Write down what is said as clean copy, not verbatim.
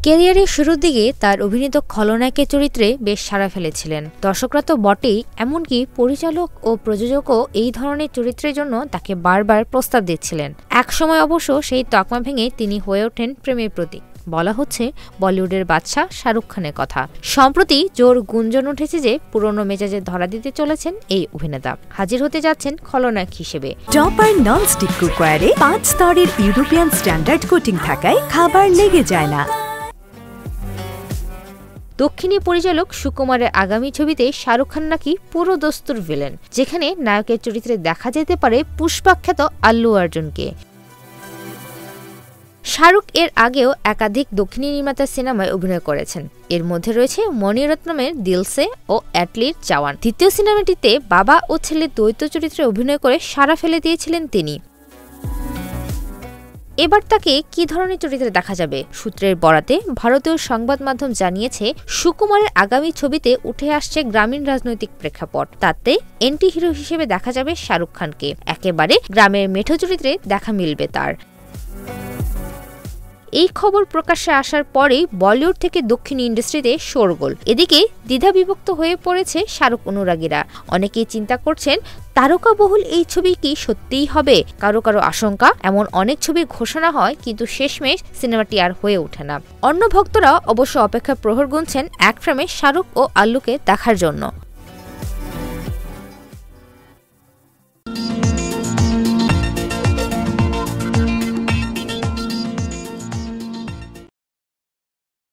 ক্যারিয়ারের শুরুর দিকে তার অভিনীত খলনায়কের চরিত্রে বেশ সাড়া ফেলেছিলেন। দর্শকরা তো বটেই, এমনকি পরিচালক ও প্রযোজকও এই ধরনের চরিত্রের জন্য তাকে বারবার প্রস্তাব দিচ্ছিলেন। একসময় অবশ্য সেই তকমা ভেঙে তিনি হয়ে ওঠেন প্রেমের প্রতীক। বলা হচ্ছে বলিউডের বাদশা শাহরুখ খানের কথা। সম্প্রতি জোর গুঞ্জন উঠেছে যে পুরনো মেজাজে ধরা দিতে চলেছেন এই অভিনেতা। হাজির হতে যাচ্ছেন খলনায়ক হিসেবে। টপার ননস্টিক কুকওয়্যারে 5 স্তরের ইউরোপিয়ান স্ট্যান্ডার্ড কোটিং থাকায় খাবার লেগে যায় না। দক্ষিণী পরিচালক সুকুমারের আগামী ছবিতে শাহরুখ খান নাকি পুরো দস্তুর ভিলেন, যেখানে নায়কের চরিত্রে দেখা যেতে পারে পুষ্পাখ্যাত আল্লু অর্জুনকে। শাহরুখ এর আগেও একাধিক দক্ষিণী নির্মাতার সিনেমায় অভিনয় করেছেন। এর মধ্যে রয়েছে মণিরত্নমের দিলসে ও অ্যাটলির জওয়ান। দ্বিতীয় সিনেমাটিতে বাবা ও ছেলে দ্বৈত চরিত্রে অভিনয় করে সাড়া ফেলে দিয়েছিলেন তিনি। এবার তাকে কি ধরনের চরিত্রে দেখা যাবে? সূত্রের বরাতে ভারতীয় সংবাদ মাধ্যম জানিয়েছে, সুকুমারের আগামী ছবিতে উঠে আসছে গ্রামীণ রাজনৈতিক প্রেক্ষাপট। তাতে এন্টি হিরো হিসেবে দেখা যাবে শাহরুখ খানকে। একেবারে গ্রামের মেঠো চরিত্রে দেখা মিলবে তার। এই খবর প্রকাশ্যে আসার পরেই বলিউড থেকে দক্ষিণ ইন্ডাস্ট্রিতে শোরগোল। এদিকে দ্বিধাবিভক্ত হয়ে পড়েছে শাহরুখ অনুরাগীরা। অনেকেই চিন্তা করছেন, তারকাবহুল এই ছবি কি সত্যিই হবে? কারো কারো আশঙ্কা, এমন অনেক ছবির ঘোষণা হয় কিন্তু শেষমেশ সিনেমাটি আর হয়ে ওঠে না। অন্য ভক্তরা অবশ্য অপেক্ষার প্রহর গুনছেন এক ফ্রেমে শাহরুখ ও আল্লুকে দেখার জন্য।